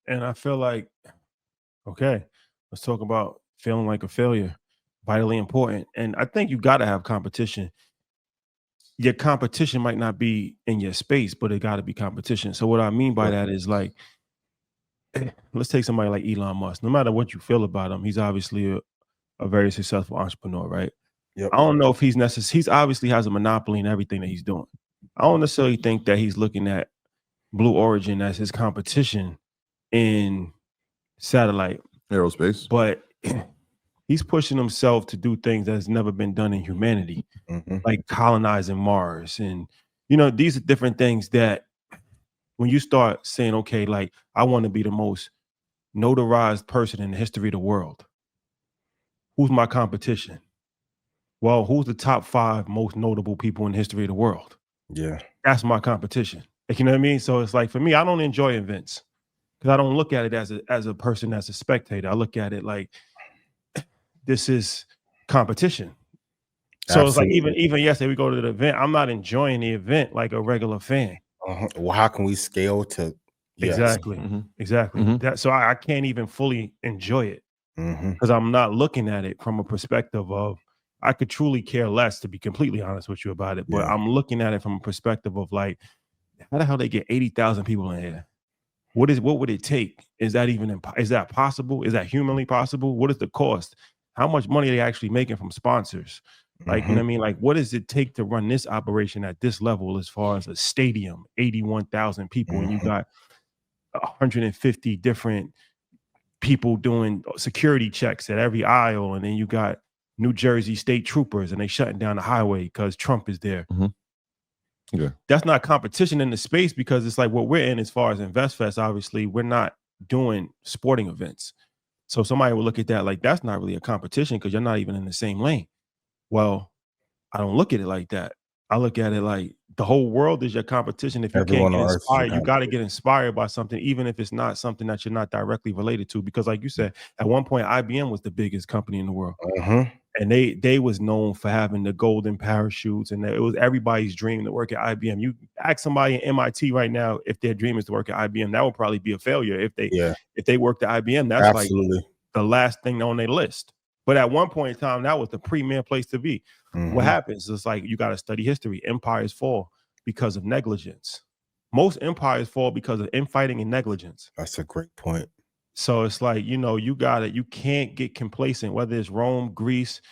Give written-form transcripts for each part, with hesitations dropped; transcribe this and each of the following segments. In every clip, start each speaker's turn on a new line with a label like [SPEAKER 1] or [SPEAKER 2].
[SPEAKER 1] And I feel like, okay, let's talk about feeling like a failure, vitally important. And I think you got to have competition. Your competition might not be in your space, but it got to be competition. So what I mean by
[SPEAKER 2] Sure.
[SPEAKER 1] that is like, let's take somebody like Elon Musk. No matter what you feel about him, he's obviously a very successful entrepreneur, right?
[SPEAKER 2] Yep.
[SPEAKER 1] I don't know if he's necessary. He's obviously has a monopoly in everything that he's doing. I don't necessarily think that he's looking at Blue Origin as his competition in satellite,
[SPEAKER 3] Aerospace.
[SPEAKER 1] but he's pushing himself to do things that's never been done in humanity, like colonizing Mars. And, these are different things that when you start saying, okay, like I want to be the most notarized person in the history of the world, who's my competition? Well, who's the top 5 most notable people in the history of the world?
[SPEAKER 2] Yeah.
[SPEAKER 1] That's my competition. Like, you know what I mean? So it's like, for me, I don't enjoy events because I don't look at it as a person, as a spectator. I look at it like this is competition. So it's like even yesterday we go to the event, I'm not enjoying the event like a regular fan.
[SPEAKER 2] Well, how can we scale to
[SPEAKER 1] Exactly. That so I can't even fully enjoy it because I'm not looking at it from a perspective of I could truly care less, to be completely honest with you about it. But I'm looking at it from a perspective of like, how the hell they get 80,000 people in here? What would it take? Is that possible? Is that humanly possible? What is the cost? How much money are they actually making from sponsors? Like, you know what I mean? Like, what does it take to run this operation at this level as far as a stadium, 81,000 people, and you got 150 different people doing security checks at every aisle, and then you got New Jersey state troopers and they shutting down the highway because Trump is there.
[SPEAKER 3] Yeah.
[SPEAKER 1] That's not competition in the space because it's like what we're in as far as InvestFest, obviously, we're not doing sporting events. So somebody will look at that like that's not really a competition because you're not even in the same lane. Well, I don't look at it like that. I look at it like the whole world is your competition. If you can't get inspired, you got to get inspired by something, even if it's not something that you're not directly related to. Because like you said, at one point, IBM was the biggest company in the world. And they was known for having the golden parachutes, and it was everybody's dream to work at IBM. You ask somebody at MIT right now if their dream is to work at IBM, that would probably be a failure. If they worked at IBM, that's like the last thing on their list. But at one point in time, that was the premier place to be. What happens? It's like you got to study history. Empires fall because of negligence. Most empires fall because of infighting and negligence.
[SPEAKER 2] That's a great point.
[SPEAKER 1] So it's like, you can't get complacent, whether it's Rome, Greece,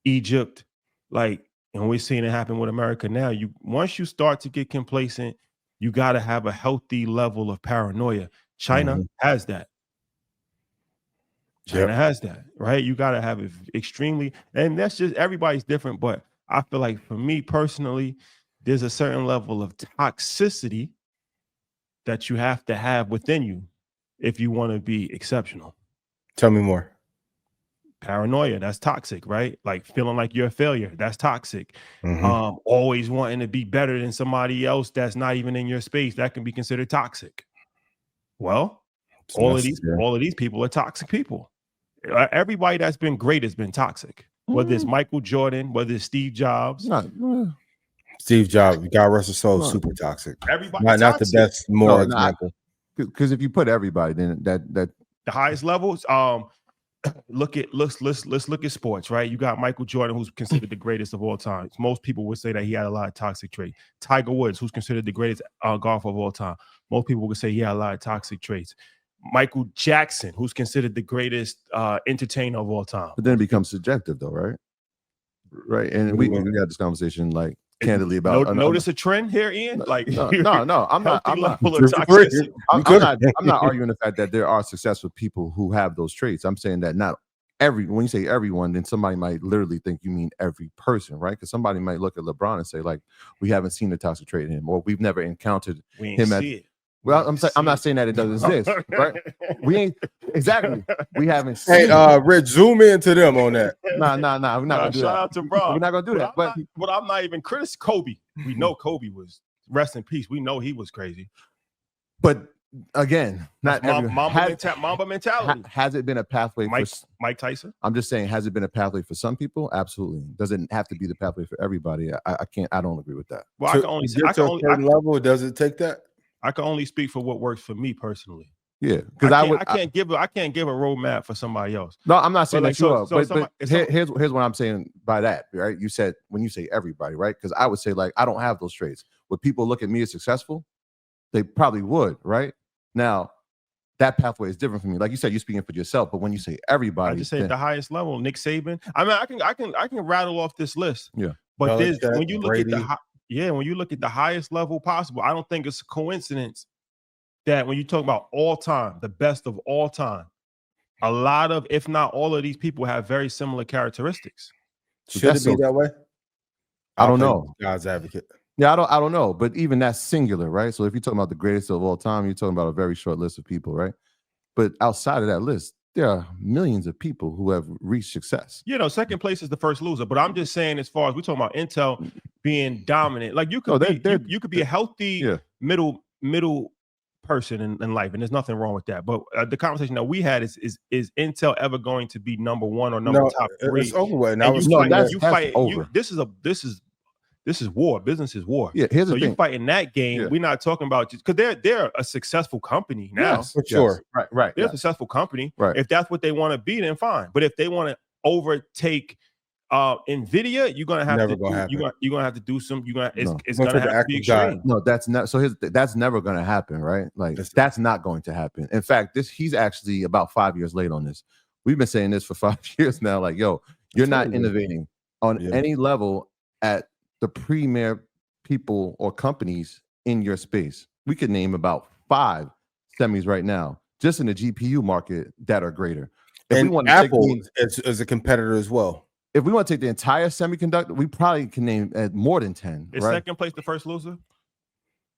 [SPEAKER 1] Egypt, like, and we're seeing it happen with America now. Once you start to get complacent, you got to have a healthy level of paranoia. China has that. China has that, right? You got to have it extremely, and that's just everybody's different. But I feel like for me personally, there's a certain level of toxicity that you have to have within you if you want to be exceptional.
[SPEAKER 2] Tell me more.
[SPEAKER 1] Paranoia, that's toxic, right? Like feeling like you're a failure, that's toxic. Always wanting to be better than somebody else that's not even in your space, that can be considered toxic. Well, all of these people are toxic people. Everybody that's been great has been toxic. Whether it's Michael Jordan, whether it's Steve Jobs.
[SPEAKER 2] Steve Jobs, God rest his soul, super toxic.
[SPEAKER 1] Everybody
[SPEAKER 2] not the best moral example.
[SPEAKER 3] Because if you put everybody, then that
[SPEAKER 1] the highest levels. Let's look at sports, right? You got Michael Jordan, who's considered the greatest of all time. Most people would say that he had a lot of toxic traits. Tiger Woods, who's considered the greatest golfer of all time. Most people would say he had a lot of toxic traits. Michael Jackson, who's considered the greatest entertainer of all time.
[SPEAKER 3] But then it becomes subjective, though, right? Right, and we had this conversation like candidly about.
[SPEAKER 1] Notice a trend here, Ian. Like
[SPEAKER 3] no, I'm not. I'm not arguing the fact that there are successful people who have those traits. I'm saying that not when you say everyone, then somebody might literally think you mean every person, right? Because somebody might look at LeBron and say, like, we haven't seen the toxic trait in him, or we've never encountered him at. Well, I'm not saying that it doesn't exist, right? We ain't exactly. We haven't seen.
[SPEAKER 2] Hey, Rich, zoom into them on that.
[SPEAKER 3] Nah. We're not gonna do that.
[SPEAKER 1] Shout out to Bron.
[SPEAKER 3] We're not gonna do that. But
[SPEAKER 1] I'm not even criticizing Kobe. We know Kobe was rest in peace. We know he was crazy.
[SPEAKER 3] But again, not
[SPEAKER 1] Mamba mentality.
[SPEAKER 3] Has it been a pathway
[SPEAKER 1] for
[SPEAKER 3] Mike
[SPEAKER 1] Tyson?
[SPEAKER 3] I'm just saying, has it been a pathway for some people? Absolutely. Does it have to be the pathway for everybody? I don't agree with that.
[SPEAKER 1] Well,
[SPEAKER 2] level, does it take that?
[SPEAKER 1] I can only speak for what works for me personally.
[SPEAKER 3] Yeah, because I
[SPEAKER 1] can't give a roadmap for somebody else.
[SPEAKER 3] No, I'm not saying
[SPEAKER 1] like,
[SPEAKER 3] that you
[SPEAKER 1] so-
[SPEAKER 3] are.
[SPEAKER 1] so
[SPEAKER 3] But
[SPEAKER 1] somebody-
[SPEAKER 3] here's what I'm saying by that, right? You said when you say everybody, right? Because I would say like I don't have those traits. Would people look at me as successful? They probably would, right? Now that pathway is different for me. Like you said, you're speaking for yourself, but when you say everybody,
[SPEAKER 1] I just say at the highest level, Nick Saban. I mean, I can rattle off this list.
[SPEAKER 3] Yeah.
[SPEAKER 1] But
[SPEAKER 2] Belichick,
[SPEAKER 1] when you look
[SPEAKER 2] Brady.
[SPEAKER 1] when you look at the highest level possible, I don't think it's a coincidence that when you talk about all time, the best of all time, a lot of, if not all of these people have very similar characteristics.
[SPEAKER 2] Should it be that way?
[SPEAKER 3] I don't know.
[SPEAKER 2] God's advocate.
[SPEAKER 3] Yeah, I don't know. But even that's singular, right? So if you're talking about the greatest of all time, you're talking about a very short list of people, right? But outside of that list, there are millions of people who have reached success.
[SPEAKER 1] You know, second place is the first loser. But I'm just saying, as far as we're talking about Intel being dominant, like you could you could be a healthy middle person in life, and there's nothing wrong with that. But the conversation that we had is Intel ever going to be number one or top three?
[SPEAKER 2] It's over with.
[SPEAKER 1] This is war. Business is war.
[SPEAKER 3] Yeah, here's the thing.
[SPEAKER 1] You fighting that game. We're not talking about just because they're a successful company now.
[SPEAKER 3] Yes, for sure. Right.
[SPEAKER 1] They're a successful company.
[SPEAKER 3] Right.
[SPEAKER 1] If that's what they want to be, then fine. But if they want to overtake Nvidia, you're gonna have you're gonna have to do some. It's gonna have to be extreme.
[SPEAKER 3] No, that's not. So that's never gonna happen, right? Like that's not going to happen. In fact, he's actually about 5 years late on this. We've been saying this for 5 years now. Like, yo, you're not innovating on any level at the premier people or companies in your space. We could name about 5 semis right now, just in the GPU market, that are greater.
[SPEAKER 2] And Apple is a competitor as well.
[SPEAKER 3] If we want to take the entire semiconductor, we probably can name more than 10.
[SPEAKER 1] Is second place the first loser?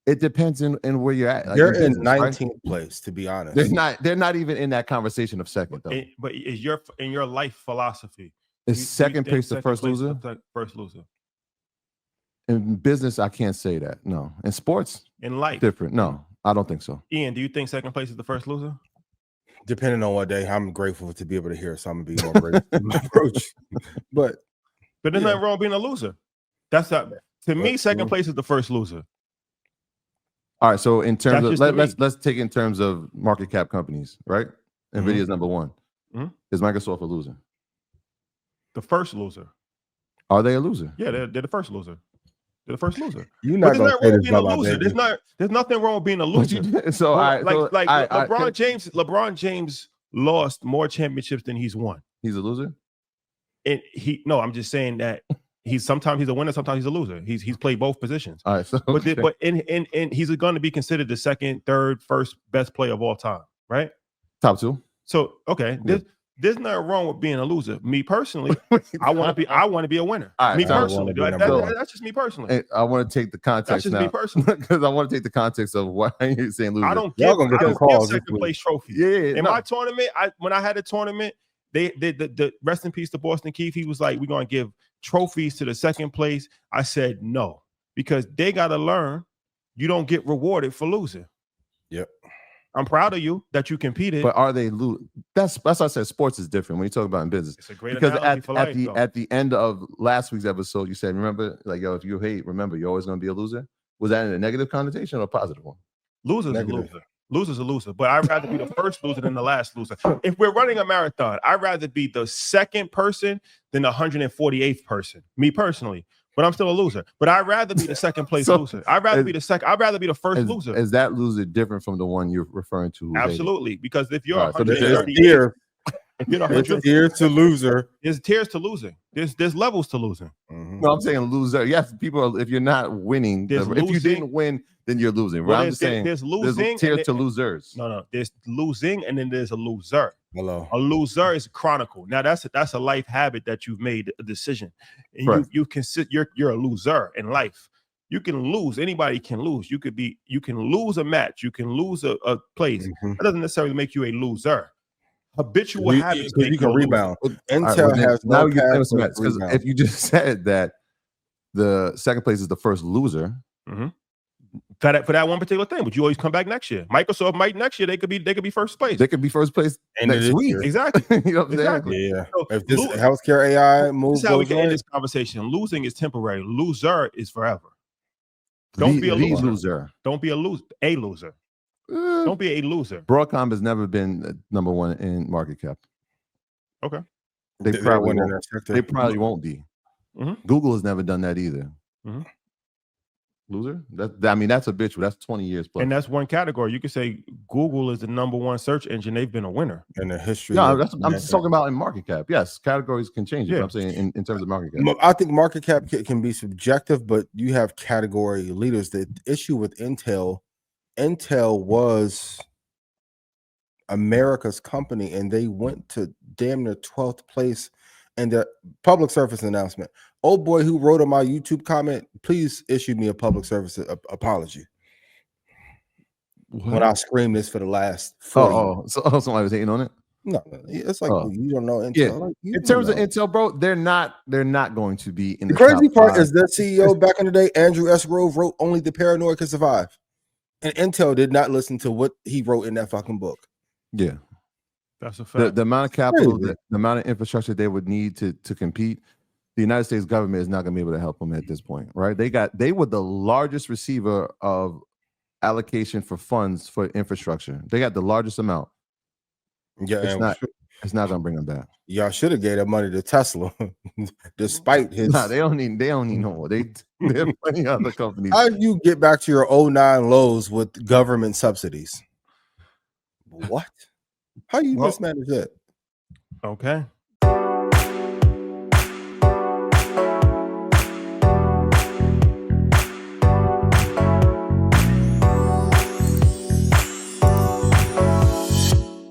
[SPEAKER 3] It depends in where you're at. Like
[SPEAKER 2] they're in 19th place, to be honest.
[SPEAKER 3] They're not even in that conversation of second, though.
[SPEAKER 1] But is in your life philosophy,
[SPEAKER 3] is second place the first loser?
[SPEAKER 1] First loser.
[SPEAKER 3] In business, I can't say that. No. In sports,
[SPEAKER 1] in life,
[SPEAKER 3] different. No, I don't think so.
[SPEAKER 1] Ian, do you think second place is the first loser?
[SPEAKER 2] Depending on what day, I'm grateful to be able to hear, so I'm gonna be more grateful in my approach. But
[SPEAKER 1] there's nothing wrong being a loser. That's not to me. Second place is the first loser.
[SPEAKER 3] All right. So in terms of let's take in terms of market cap companies, right? Nvidia is number one. Is Microsoft a loser?
[SPEAKER 1] The first loser.
[SPEAKER 3] Are they a loser?
[SPEAKER 1] Yeah, they're the first loser. They're the first loser.
[SPEAKER 2] You're not going to say this about
[SPEAKER 1] loser. There's nothing wrong with being a loser.
[SPEAKER 3] So
[SPEAKER 1] LeBron James lost more championships than he's won.
[SPEAKER 3] He's a loser.
[SPEAKER 1] And I'm just saying that sometimes he's a winner, sometimes he's a loser. He's played both positions.
[SPEAKER 3] All right. So,
[SPEAKER 1] but he's going to be considered the second, third, first best player of all time, right?
[SPEAKER 3] Top 2.
[SPEAKER 1] So there's nothing wrong with being a loser. Me personally, I want to be a winner.
[SPEAKER 3] Right,
[SPEAKER 1] me personally, that's just me personally.
[SPEAKER 3] I want to take the context.
[SPEAKER 1] That's just
[SPEAKER 3] now,
[SPEAKER 1] me personally,
[SPEAKER 3] because I want to take the context of why you're saying loser.
[SPEAKER 1] I don't give second place trophy. In my tournament, when I had a tournament, the rest in peace to Boston Keith. He was like, "We're gonna give trophies to the second place." I said no, because they got to learn you don't get rewarded for losing.
[SPEAKER 2] Yep.
[SPEAKER 1] I'm proud of you that you competed.
[SPEAKER 3] But are they lose? That's why I said sports is different when you talk about in business.
[SPEAKER 1] It's a great
[SPEAKER 3] because at the end of last week's episode, you said, remember, like, yo, if you hate, remember, you're always going to be a loser. Was that in a negative connotation or a positive one?
[SPEAKER 1] Loser's a loser. Loser's a loser. But I'd rather be the first loser than the last loser. If we're running a marathon, I'd rather be the second person than the 148th person. Me personally. But I'm still a loser. But I'd rather be the second place loser. I'd rather be the second. I'd rather be the first loser.
[SPEAKER 3] Is that loser different from the one you're referring to?
[SPEAKER 1] Absolutely. Because if you're
[SPEAKER 2] there's tiers to loser.
[SPEAKER 1] There's tiers to losing. There's levels to losing.
[SPEAKER 3] No, I'm saying loser. Yes, people. If you're not winning, if you didn't win, then you're losing.
[SPEAKER 1] Well,
[SPEAKER 3] I'm just saying
[SPEAKER 1] there's losing.
[SPEAKER 3] There's tiers to losers.
[SPEAKER 1] No. There's losing, and then there's a loser.
[SPEAKER 2] Hello.
[SPEAKER 1] A loser is chronicle. Now that's a life habit that you've made a decision. And
[SPEAKER 3] right.
[SPEAKER 1] you consider you're a loser in life. You can lose. Anybody can lose. You can lose a match. You can lose a place. That doesn't necessarily make you a loser. Habitual habits.
[SPEAKER 2] You can rebound. Intel has
[SPEAKER 3] now you because if you just said that the second place is the first loser.
[SPEAKER 1] For that one particular thing, would you always come back next year? Microsoft might next year they could be first place.
[SPEAKER 3] They could be first place next week.
[SPEAKER 1] Exactly.
[SPEAKER 3] You know what I'm
[SPEAKER 2] saying? Yeah. So if this healthcare AI move,
[SPEAKER 1] this is how we can end this conversation. Losing is temporary. Loser is forever. Don't be a loser.
[SPEAKER 3] Don't be a loser.
[SPEAKER 1] A loser. Don't be a loser.
[SPEAKER 3] Broadcom has never been number one in market cap.
[SPEAKER 1] Okay.
[SPEAKER 3] They probably won't. They probably won't be. Google has never done that either. Loser? I mean, that's a bitch. That's 20 years plus.
[SPEAKER 1] And that's one category. You could say Google is the number one search engine. They've been a winner
[SPEAKER 2] in the history.
[SPEAKER 3] No, I'm just talking about in market cap. Yes, categories can change. Yeah. I'm saying in terms of market cap.
[SPEAKER 2] I think market cap can be subjective, but you have category leaders. The issue with Intel was America's company, and they went to damn near 12th place in the public service announcement. Old boy who wrote on my YouTube comment, please issue me a public service apology. When I screamed this for the last 4 years.
[SPEAKER 3] So somebody was hating on it?
[SPEAKER 2] No, it's like you don't know Intel.
[SPEAKER 3] Yeah.
[SPEAKER 2] Like,
[SPEAKER 3] in terms of Intel, bro, they're not going to be in the
[SPEAKER 2] crazy
[SPEAKER 3] top
[SPEAKER 2] part
[SPEAKER 3] 5.
[SPEAKER 2] is their CEO back in the day, Andrew S. Grove, wrote only the paranoid can survive. And Intel did not listen to what he wrote in that fucking book.
[SPEAKER 3] Yeah.
[SPEAKER 1] That's a fact.
[SPEAKER 3] The amount of capital, the amount of infrastructure they would need to compete, the United States government is not going to be able to help them at this point, right? They were the largest receiver of allocation for funds for infrastructure. They got the largest amount.
[SPEAKER 2] Yeah,
[SPEAKER 3] it's not going to bring them back.
[SPEAKER 2] Y'all should have gave that money to Tesla, despite his.
[SPEAKER 3] Nah, they don't need no more. They have plenty of other companies.
[SPEAKER 2] How do you get back to your 09 lows with government subsidies? What? How you mismanage that?
[SPEAKER 1] Okay.